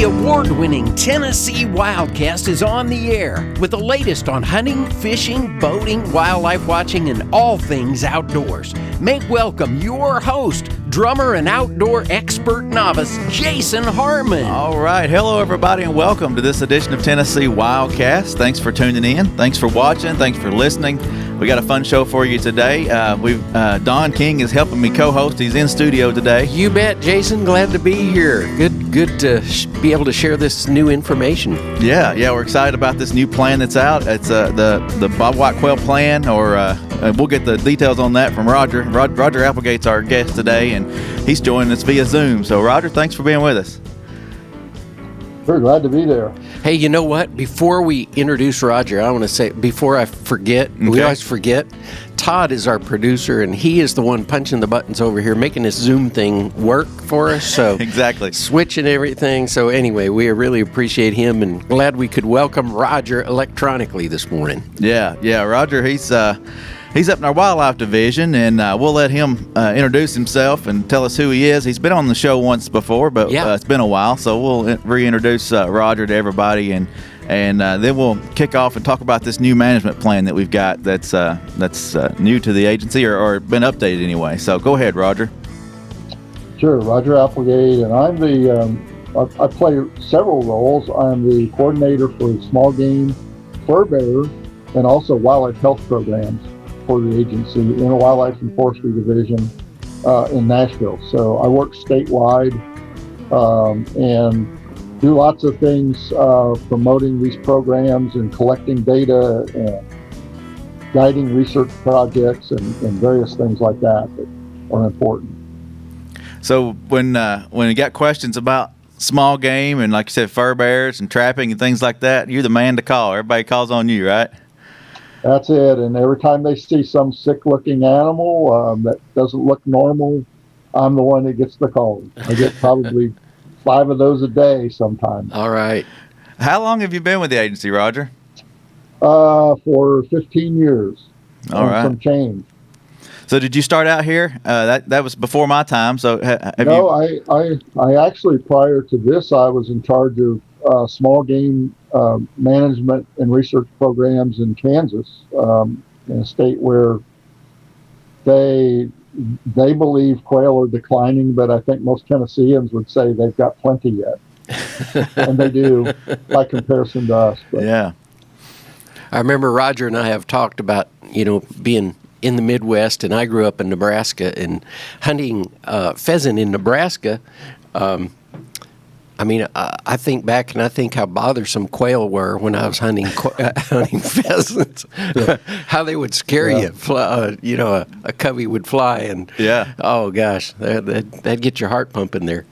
The award-winning Tennessee Wildcast is on the air with the latest on hunting, fishing, boating, wildlife watching, and all things outdoors. Make welcome your host, drummer and outdoor expert novice, Jason Harmon. All right. Hello, everybody, and welcome to this edition of Tennessee Wildcast. Thanks for tuning in. Thanks for watching. Thanks for listening. We got a fun show for you today. Don King is helping me co-host. He's in studio today. You bet, Jason. Glad to be here. Good to be able to share this new information. Yeah, we're excited about this new plan that's out. It's the bobwhite quail plan, or we'll get the details on that from Roger. Roger Applegate's our guest today, and he's joining us via Zoom. So, Roger, thanks for being with us. Very glad to be there. Hey, you know what? Before we introduce Roger, I want to say, before I forget, we always forget, Todd is our producer, and he is the one punching the buttons over here, making this Zoom thing work for us. So exactly. Switching everything. So anyway, we really appreciate him, and glad we could welcome Roger electronically this morning. Yeah, Roger, he's up in our wildlife division, and we'll let him introduce himself and tell us who he is. He's been on the show once before, but it's been a while, so we'll reintroduce Roger to everybody, and then we'll kick off and talk about this new management plan that we've got that's new to the agency, or been updated anyway. So go ahead, Roger. Sure, Roger Applegate, and I'm I play several roles. I'm the coordinator for small game, fur bearer, and also wildlife health programs for the agency in a wildlife and forestry division in Nashville. So I work statewide and do lots of things promoting these programs and collecting data and guiding research projects and various things like that are important. So when you got questions about small game and, like you said, fur bearers and trapping and things like that, you're the man to call. Everybody calls on you, right? That's it. And every time they see some sick-looking animal that doesn't look normal, I'm the one that gets the call. I get probably 5 of those a day sometimes. All right. How long have you been with the agency, Roger? For 15 years. All right. Some change. So did you start out here? That was before my time. So I actually, prior to this, I was in charge of small game management and research programs in Kansas, in a state where they believe quail are declining, but I think most Tennesseans would say they've got plenty yet. And they do, by comparison to us. But. Yeah. I remember Roger and I have talked about, being in the Midwest, and I grew up in Nebraska, and hunting pheasant in Nebraska. I think back and I think how bothersome quail were when I was hunting pheasants. Yeah. How they would scare you. A covey would fly, and oh gosh, that'd get your heart pumping there.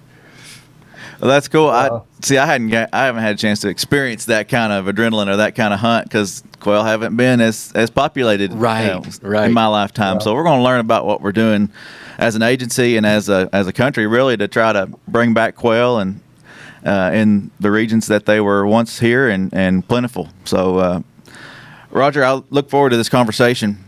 Well, that's cool. I haven't had a chance to experience that kind of adrenaline or that kind of hunt because quail haven't been as populated in my lifetime. Yeah. So we're going to learn about what we're doing as an agency and as a country, really, to try to bring back quail and in the regions that they were once here and plentiful. So, Roger, I look forward to this conversation.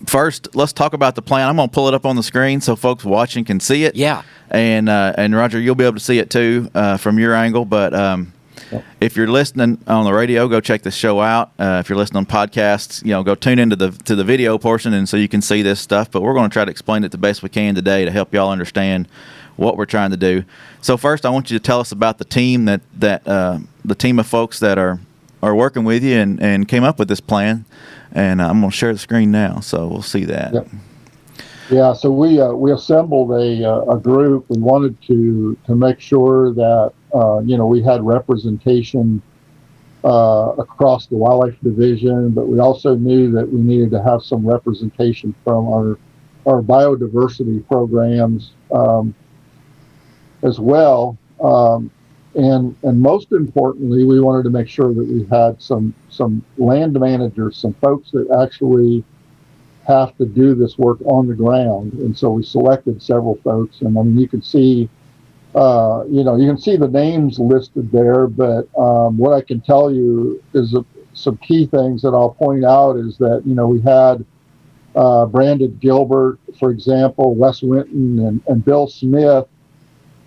First, let's talk about the plan. I'm going to pull it up on the screen so folks watching can see it. Yeah. And Roger, you'll be able to see it too from your angle. But if you're listening on the radio, go check this show out. If you're listening on podcasts, go tune into the video portion, and so you can see this stuff. But we're going to try to explain it the best we can today to help y'all understand what we're trying to do. So first, I want you to tell us about the team that the team of folks that are working with you and came up with this plan. And I'm going to share the screen now, so we'll see that. Yep. Yeah, so we assembled a group. We wanted to make sure that we had representation across the wildlife division, but we also knew that we needed to have some representation from our biodiversity programs as well. And most importantly, we wanted to make sure that we had some land managers, some folks that actually have to do this work on the ground. And so we selected several folks, and you can see, the names listed there. But what I can tell you is some key things that I'll point out is that we had Brandon Gilbert, for example, Wes Winton, and Bill Smith.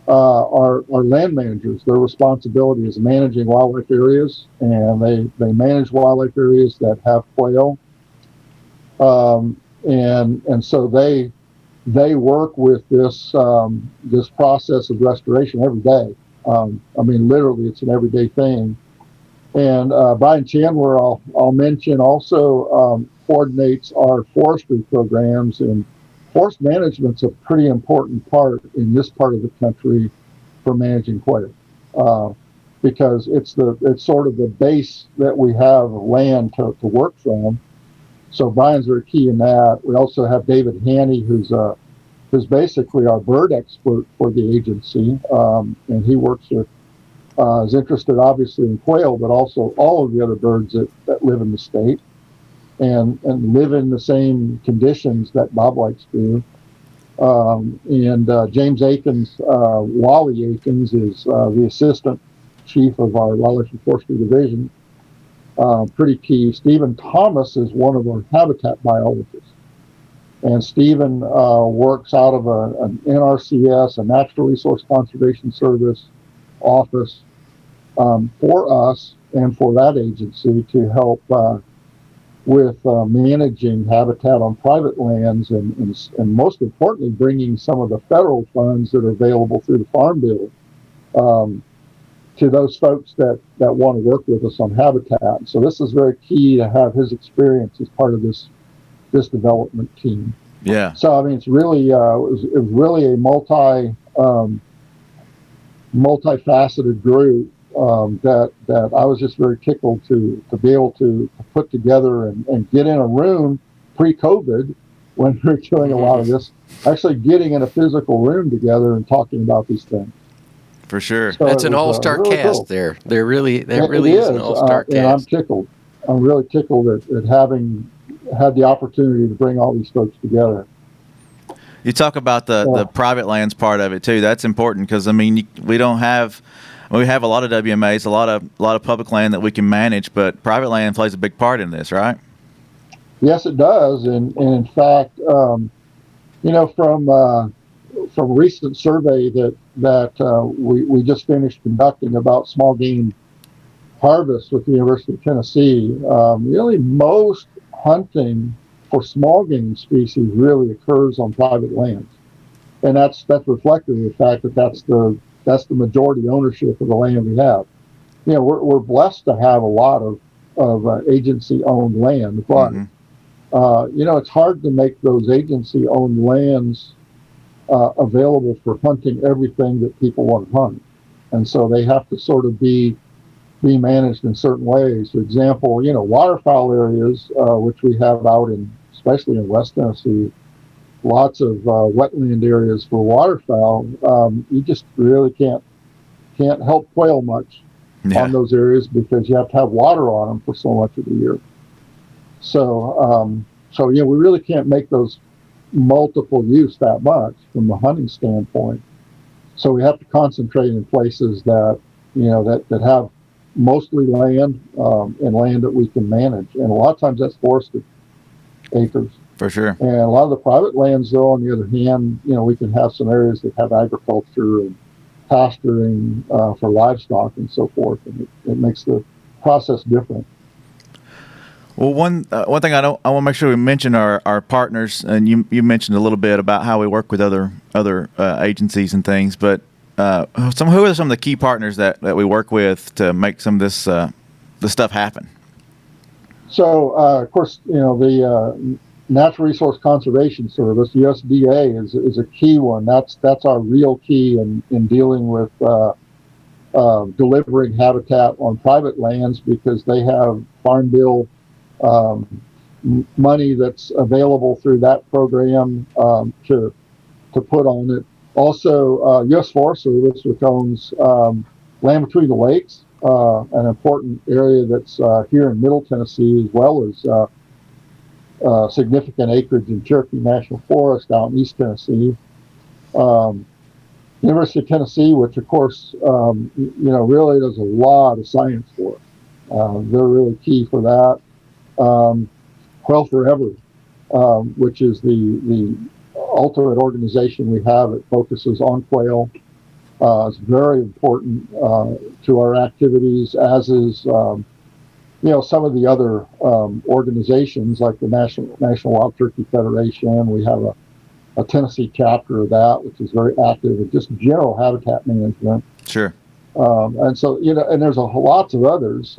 are land managers. Their responsibility is managing wildlife areas, and they manage wildlife areas that have quail. And so they work with this process of restoration every day. I mean, literally, it's an everyday thing. And Brian Chandler, I'll mention, also coordinates our forestry programs, and forest management's a pretty important part in this part of the country for managing quail, because it's sort of the base that we have land to work from. So Brian's very key in that. We also have David Haney, who's basically our bird expert for the agency, and he works with is interested obviously in quail, but also all of the other birds that live in the state and live in the same conditions that bobwhites do. And James Akins, Wally Akins, is the assistant chief of our Wildlife and Forestry Division. Pretty key. Stephen Thomas is one of our habitat biologists. And Stephen works out of an NRCS, a Natural Resource Conservation Service office for us and for that agency to help with managing habitat on private lands and most importantly, bringing some of the federal funds that are available through the Farm Bill to those folks that want to work with us on habitat. So this is very key to have his experience as part of this development team. Yeah. So I mean, it's really it was really a multifaceted group that I was just very tickled to be able to put together and get in a room pre-COVID when we were doing a lot of this, actually getting in a physical room together and talking about these things. For sure. So that's an all-star really cast cool. There. That really is an all-star cast. And I'm tickled. I'm really tickled at having had the opportunity to bring all these folks together. You talk about the private lands part of it too. That's important because I mean we have a lot of WMAs, a lot of public land that we can manage, but private land plays a big part in this, right? Yes, it does, and in fact, from a recent survey that we just finished conducting about small game harvest with the University of Tennessee, really most hunting for small game species really occurs on private lands, and that's reflective of the fact that that's the majority ownership of the land we have. You know, we're blessed to have a lot of agency-owned land, but it's hard to make those agency-owned lands available for hunting everything that people want to hunt, and so they have to sort of be managed in certain ways. For example, waterfowl areas, which we have out especially in West Tennessee, lots of wetland areas for waterfowl. You just really can't help quail much on those areas because you have to have water on them for so much of the year. So we really can't make those multiple use that much from the hunting standpoint. So we have to concentrate in places that have mostly land and land that we can manage, and a lot of times that's forested acres. For sure. And a lot of the private lands, though, on the other hand, we can have some areas that have agriculture and pasturing for livestock and so forth, and it makes the process different. Well, one thing I want to make sure we mention our partners, and you mentioned a little bit about how we work with other agencies and things, but who are some of the key partners that we work with to make some of this stuff happen? So, of course, the Natural Resource Conservation Service, USDA, is a key one. That's our real key in dealing with delivering habitat on private lands, because they have Farm Bill money that's available through that program to put on it. Also, U.S. Forest Service, which owns land between the lakes, an important area that's here in Middle Tennessee, as well as significant acreage in Cherokee National Forest out in East Tennessee. University of Tennessee, which of course, really does a lot of science for us. They're really key for that. Quail Forever, which is the ultimate organization we have that focuses on quail. It's very important to our activities, as is some of the other organizations like the National Wild Turkey Federation. We have a Tennessee chapter of that, which is very active in just general habitat management. Sure. And so, and there's lots of others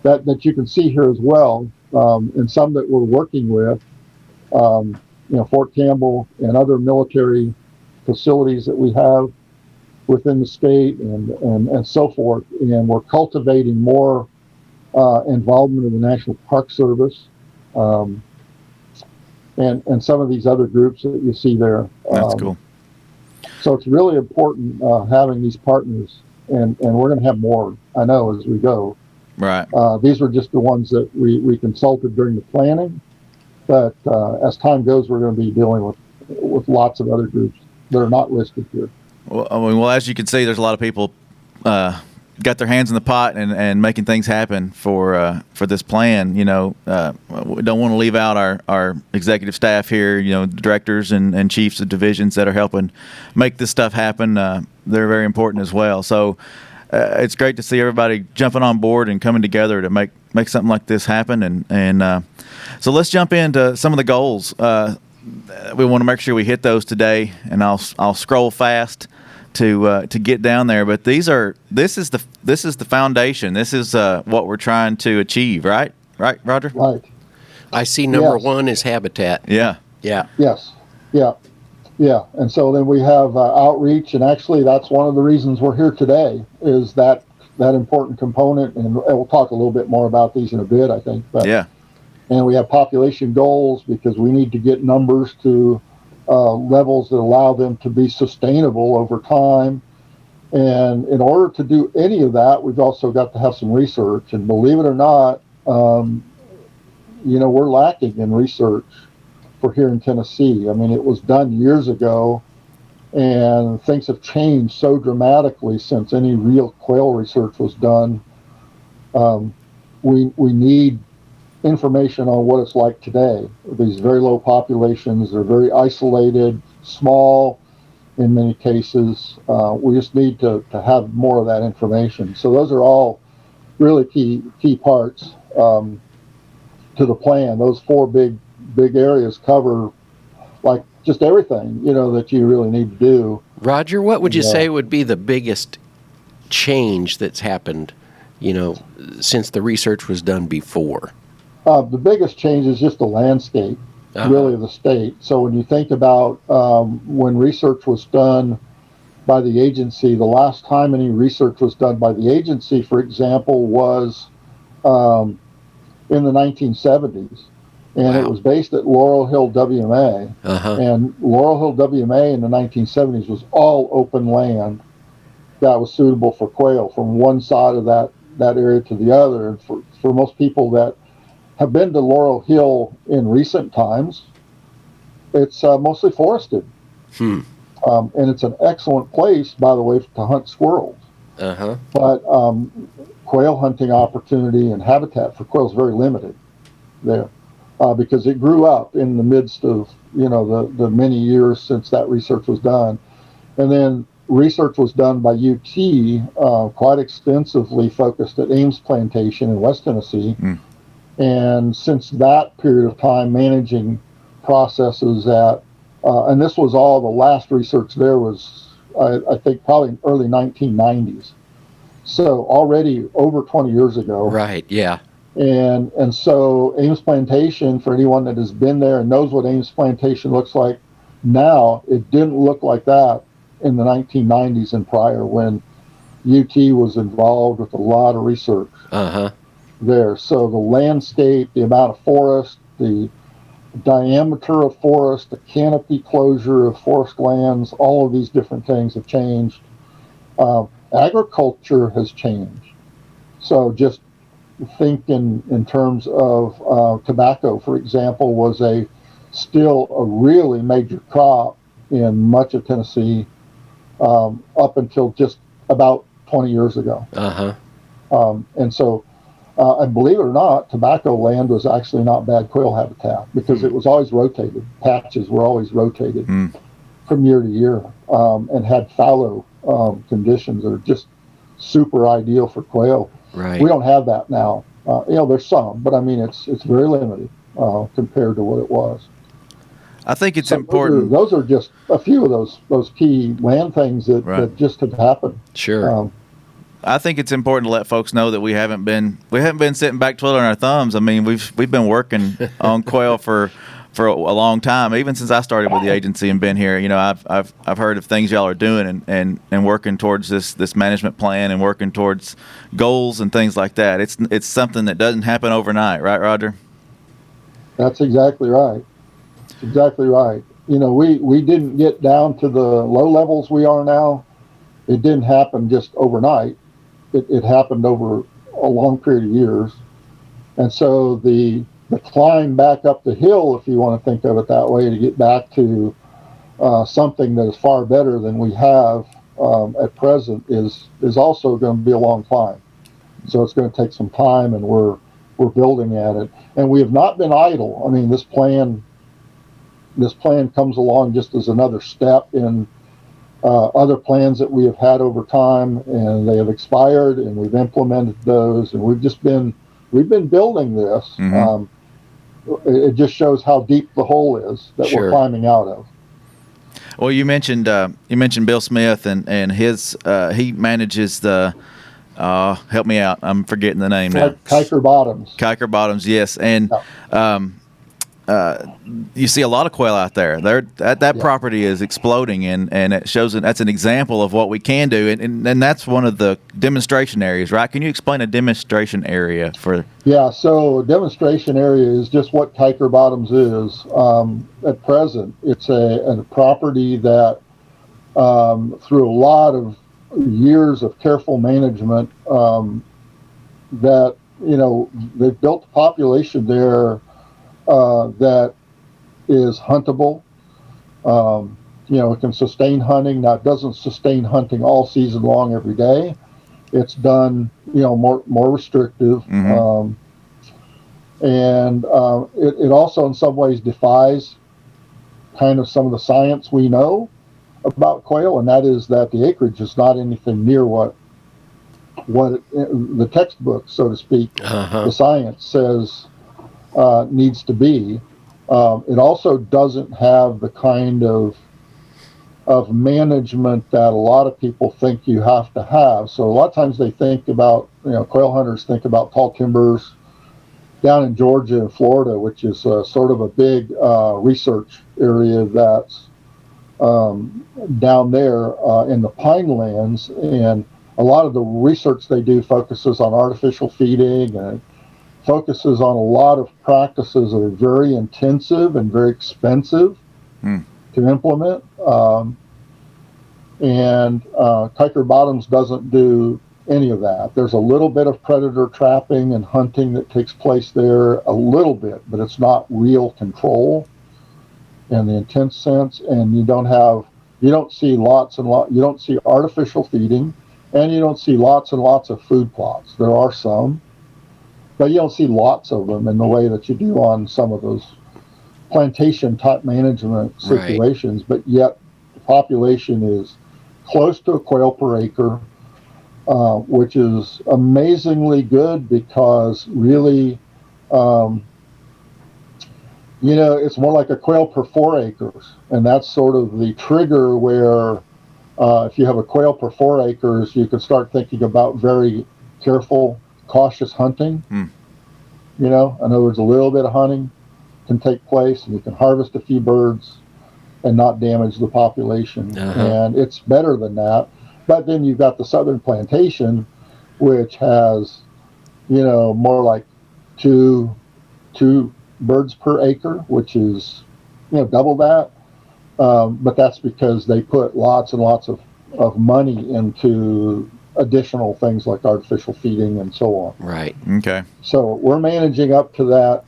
that you can see here as well, and some that we're working with, Fort Campbell and other military facilities that we have within the state and so forth. And we're cultivating more involvement of the National Park Service and some of these other groups that you see there. That's cool. So it's really important having these partners, and we're going to have more, I know, as we go. Right. These were just the ones that we consulted during the planning, but as time goes, we're going to be dealing with lots of other groups that are not listed here. Well, as you can see, there's a lot of people got their hands in the pot and making things happen for this plan. We don't want to leave out our executive staff here, the directors and chiefs of divisions that are helping make this stuff happen. They're very important as well. So it's great to see everybody jumping on board and coming together to make something like this happen. And so let's jump into some of the goals. We want to make sure we hit those today, and I'll scroll fast to get down there. But this is the foundation. This is what we're trying to achieve, right? Right, Roger? Right. I see number one is habitat. Yeah. Yeah. Yes. Yeah. Yeah. And so then we have outreach, and actually that's one of the reasons we're here today, is that important component. And we'll talk a little bit more about these in a bit, I think. But, yeah. And we have population goals, because we need to get numbers to levels that allow them to be sustainable over time. And in order to do any of that, we've also got to have some research. And believe it or not, we're lacking in research for here in Tennessee. I mean, it was done years ago, and things have changed so dramatically since any real quail research was done. We need information on what it's like today. These very low populations, they're very isolated, small in many cases. We just need to have more of that information. So those are all really key parts to the plan. Those four big areas cover like just everything, that you really need to do. Roger, what would you say would be the biggest change that's happened, since the research was done before? The biggest change is just the landscape, really, of the state. So when you think about when research was done by the agency, the last time any research was done by the agency, for example, was in the 1970s. And It was based at Laurel Hill WMA. And Laurel Hill WMA in the 1970s was all open land that was suitable for quail from one side of that area to the other. And for most people that have been to Laurel Hill in recent times, it's mostly forested. And it's an excellent place, by the way, to hunt squirrels. But quail hunting opportunity and habitat for quail is very limited there, because it grew up in the midst of, the many years since that research was done. And then research was done by UT quite extensively, focused at Ames Plantation in West Tennessee. And since that period of time, managing processes and this was all the last research there was, I think, probably in early 1990s. So already over 20 years ago. Right, yeah. And so Ames Plantation, for anyone that has been there and knows what Ames Plantation looks like now, it didn't look like that in the 1990s and prior, when UT was involved with a lot of research. There. So the landscape, the amount of forest, the diameter of forest, the canopy closure of forest lands, all of these different things have changed. Agriculture has changed. So just think in terms of tobacco, for example, was still a really major crop in much of Tennessee up until just about 20 years ago. And so and believe it or not, tobacco land was actually not bad quail habitat, because it was always rotated. Patches were always rotated. from year to year, and had fallow conditions that are just super ideal for quail. Right. We don't have that now. There's some, but I mean it's very limited compared to what it was. I think it's important. Those are just a few of those key land things that just have happened. Sure. I think it's important to let folks know that we haven't been sitting back twiddling our thumbs. I mean, we've been working on quail for a long time, even since I started with the agency and been here. I've heard of things y'all are doing and working towards this management plan and working towards goals and things like that. It's something that doesn't happen overnight, right, Roger? That's exactly right. Exactly right. We didn't get down to the low levels we are now. It didn't happen just overnight. It happened over a long period of years. And so the climb back up the hill, if you want to think of it that way, to get back to something that is far better than we have at present is also going to be a long climb. So it's going to take some time, and we're building at it. And we have not been idle. I mean, this plan comes along just as another step in other plans that we have had over time, and they have expired, and we've implemented those, and we've been building this. Mm-hmm. It just shows how deep the hole is that we're climbing out of. Well, you mentioned Bill Smith and his he manages the help me out, I'm forgetting the name now. Kiker Bottoms. Kiker Bottoms, yes, and you see a lot of quail out there. That property is exploding, and it shows that's an example of what we can do, and that's one of the demonstration areas, right? Can you explain a demonstration area for? Yeah, so a demonstration area is just what Kiker Bottoms is. At present, it's a property that through a lot of years of careful management, that they've built a population there that is huntable. It can sustain hunting. Now, it doesn't sustain hunting all season long every day. It's done, more restrictive. Mm-hmm. It also in some ways defies kind of some of the science we know about quail, and that is that the acreage is not anything near what the textbook, so to speak, the science says needs to be. It also doesn't have the kind of management that a lot of people think you have to have. So a lot of times they think about, quail hunters think about tall timbers down in Georgia and Florida, which is sort of a big research area that's down there in the pine lands. And a lot of the research they do focuses on artificial feeding, and focuses on a lot of practices that are very intensive and very expensive to implement. Kiker Bottoms doesn't do any of that. There's a little bit of predator trapping and hunting that takes place there, a little bit, but it's not real control in the intense sense. And you don't see you don't see artificial feeding, and you don't see lots and lots of food plots. There are some, but you don't see lots of them in the way that you do on some of those plantation type management situations. Right. But yet the population is close to a quail per acre, which is amazingly good, because really, it's more like a quail per 4 acres. And that's sort of the trigger where if you have a quail per 4 acres, you can start thinking about very careful, cautious hunting. In other words, a little bit of hunting can take place, and you can harvest a few birds and not damage the population. And it's better than that. But then you've got the southern plantation, which has, more like two birds per acre, which is, double that. But that's because they put lots and lots of money into additional things like artificial feeding and so on. Right. Okay. So we're managing up to that,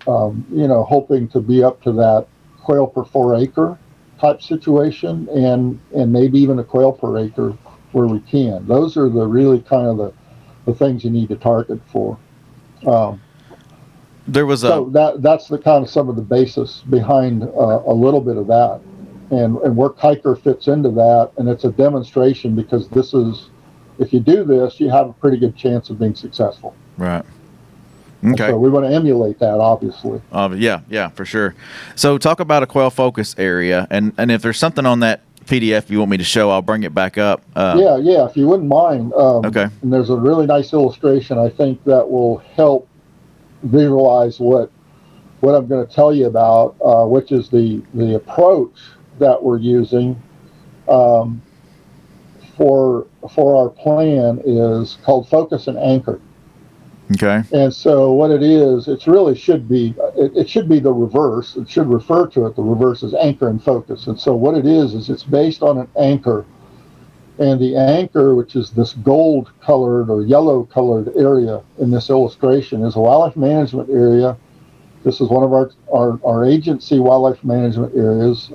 hoping to be up to that quail per 4 acre type situation, and maybe even a quail per acre where we can. Those are the really kind of the things you need to target for. There was that's the kind of some of the basis behind a little bit of that. and where Kiker fits into that. And it's a demonstration, because this is, if you do this, you have a pretty good chance of being successful. Right. Okay. So we want to emulate that, obviously. Yeah, for sure. So talk about a quail focus area, and if there's something on that PDF you want me to show, I'll bring it back up. Yeah, if you wouldn't mind. Okay. And there's a really nice illustration, I think, that will help visualize what I'm going to tell you about, which is the approach that we're using for our plan is called focus and anchor. Okay. And so what it is, it really should be, it should be the reverse. It should refer to it, the reverse is anchor and focus. And so what it is it's based on an anchor. And the anchor, which is this gold colored or yellow colored area in this illustration, is a wildlife management area. This is one of our agency wildlife management areas,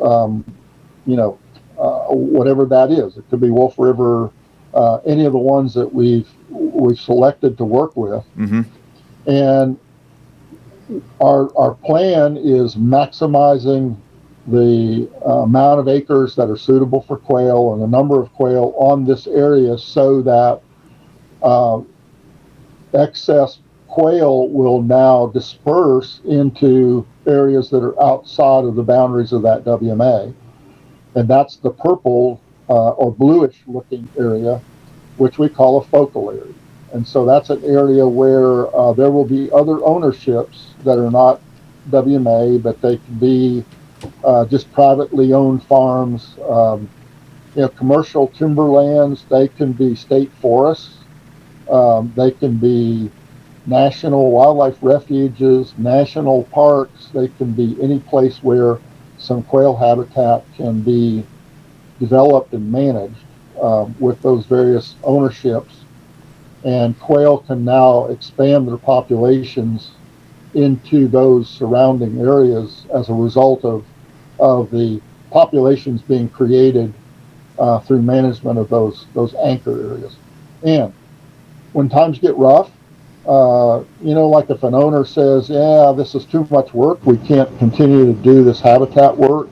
whatever that is. It could be Wolf River, any of the ones that we've selected to work with. Mm-hmm. And our plan is maximizing the amount of acres that are suitable for quail and the number of quail on this area, so that excess quail will now disperse into areas that are outside of the boundaries of that WMA. And that's the purple or bluish looking area, which we call a focal area. And so that's an area where there will be other ownerships that are not WMA, but they can be just privately owned farms, commercial timberlands. They can be state forests. They can be national wildlife refuges, national parks. They can be any place where some quail habitat can be developed and managed with those various ownerships. And quail can now expand their populations into those surrounding areas as a result of the populations being created through management of those anchor areas. And when times get rough, like if an owner says, yeah, this is too much work, we can't continue to do this habitat work,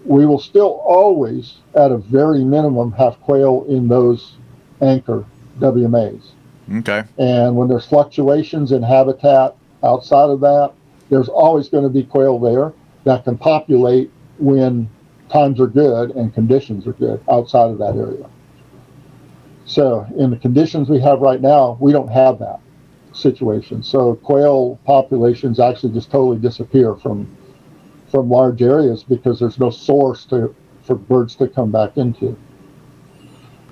we will still always, at a very minimum, have quail in those anchor WMAs. Okay. And when there's fluctuations in habitat outside of that, there's always going to be quail there that can populate when times are good and conditions are good outside of that area. So in the conditions we have right now, we don't have that situation. So quail populations actually just totally disappear from large areas because there's no source for birds to come back into.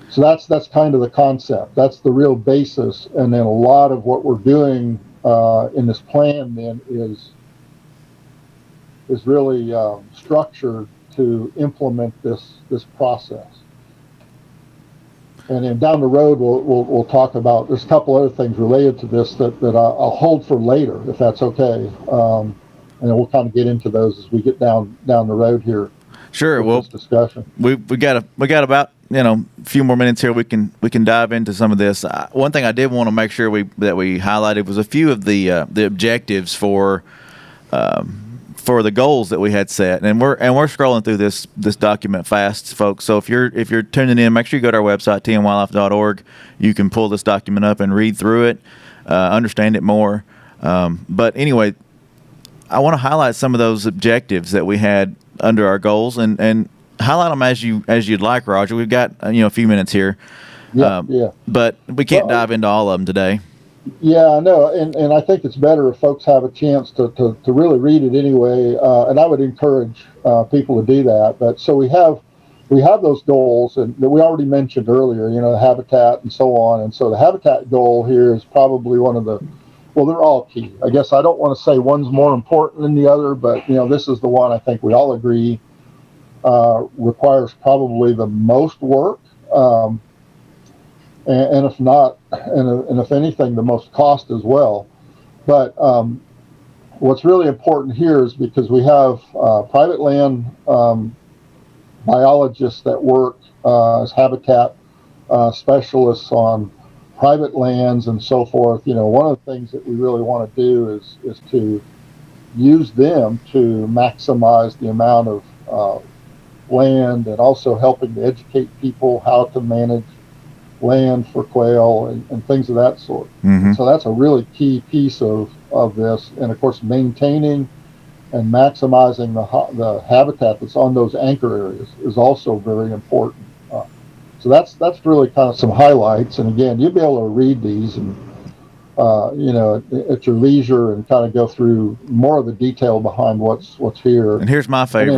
So that's kind of the concept. That's the real basis. And then a lot of what we're doing in this plan then is really structured to implement this process. And then down the road, we'll talk about, there's a couple other things related to this that I'll hold for later, if that's okay. And then we'll kind of get into those as we get down the road here. Sure. Well, discussion. We got about a few more minutes here. We can dive into some of this. One thing I did want to make sure that we highlighted was a few of the objectives for the goals that we had set, and we're scrolling through this document fast, folks. So if you're tuning in, make sure you go to our website tnwildlife.org. You can pull this document up and read through it, understand it more. But anyway, I want to highlight some of those objectives that we had under our goals, and highlight them as you'd like, Roger. We've got a few minutes here, but we can't dive into all of them today. Yeah, I know, and I think it's better if folks have a chance to really read it anyway, and I would encourage people to do that. But so we have those goals, and that we already mentioned earlier, habitat and so on. And so the habitat goal here is probably one of the, well, they're all key. I guess I don't want to say one's more important than the other, but this is the one I think we all agree requires probably the most work. And if not, and if anything, the most cost as well. But what's really important here is because we have private land biologists that work as habitat specialists on private lands and so forth. One of the things that we really want to do is to use them to maximize the amount land, and also helping to educate people how to manage land for quail and things of that sort. Mm-hmm. So that's a really key piece of this. And of course, maintaining and maximizing the habitat that's on those anchor areas is also very important. So that's really kind of some highlights. And again, you'll be able to read these and at your leisure and kind of go through more of the detail behind what's here. And here's my favorite.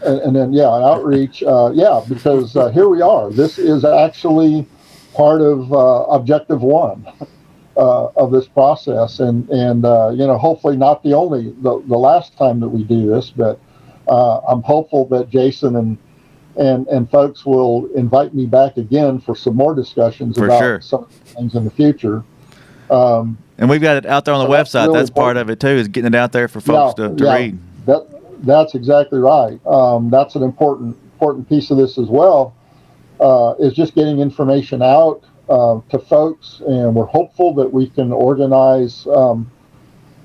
And then outreach. Because here we are. This is actually part of objective 1 of this process, and hopefully not the last time that we do this, but I'm hopeful that Jason and folks will invite me back again for some more discussions about some of the things in the future. And we've got it out there on the website. That's part of it too, is getting it out there for folks to read. That's exactly right. That's an important piece of this as well, is just getting information out to folks, and we're hopeful that we can organize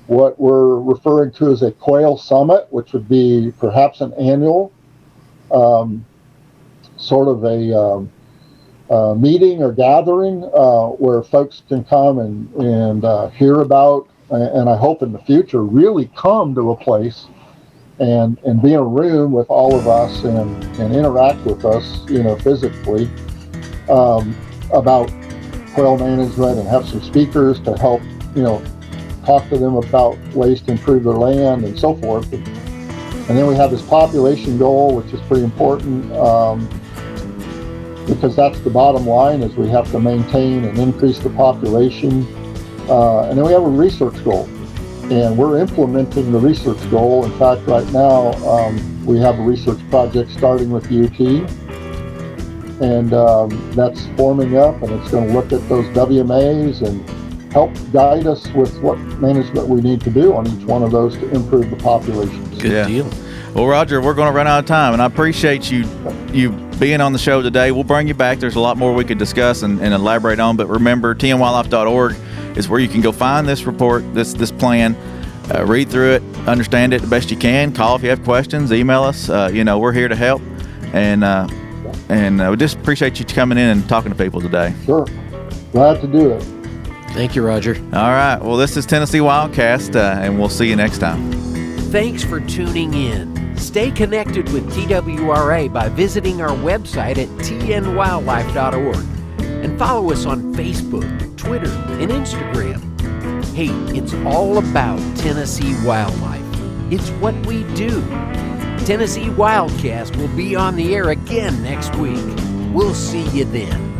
what we're referring to as a Quail Summit, which would be perhaps an annual sort of a meeting or gathering where folks can come and hear about, and I hope in the future really come to a place and be in a room with all of us and interact with us, physically about quail management, and have some speakers to help, talk to them about ways to improve their land and so forth. And then we have this population goal, which is pretty important, because that's the bottom line, is we have to maintain and increase the population. And then we have a research goal, and we're implementing the research goal. In fact, right now, we have a research project starting with UT, and that's forming up, and it's going to look at those WMAs and help guide us with what management we need to do on each one of those to improve the populations. Good deal. Well, Roger, we're going to run out of time, and I appreciate you being on the show today. We'll bring you back. There's a lot more we could discuss and elaborate on, but remember, tnwildlife.org is where you can go find this report, this plan, read through it, understand it the best you can. Call if you have questions, email us. We're here to help, and we just appreciate you coming in and talking to people today. Sure. Glad to do it. Thank you, Roger. All right. Well, this is Tennessee Wildcast, and we'll see you next time. Thanks for tuning in. Stay connected with TWRA by visiting our website at tnwildlife.org and follow us on Facebook, Twitter, and Instagram. Hey, it's all about Tennessee wildlife. It's what we do. Tennessee Wildcast will be on the air again next week. We'll see you then.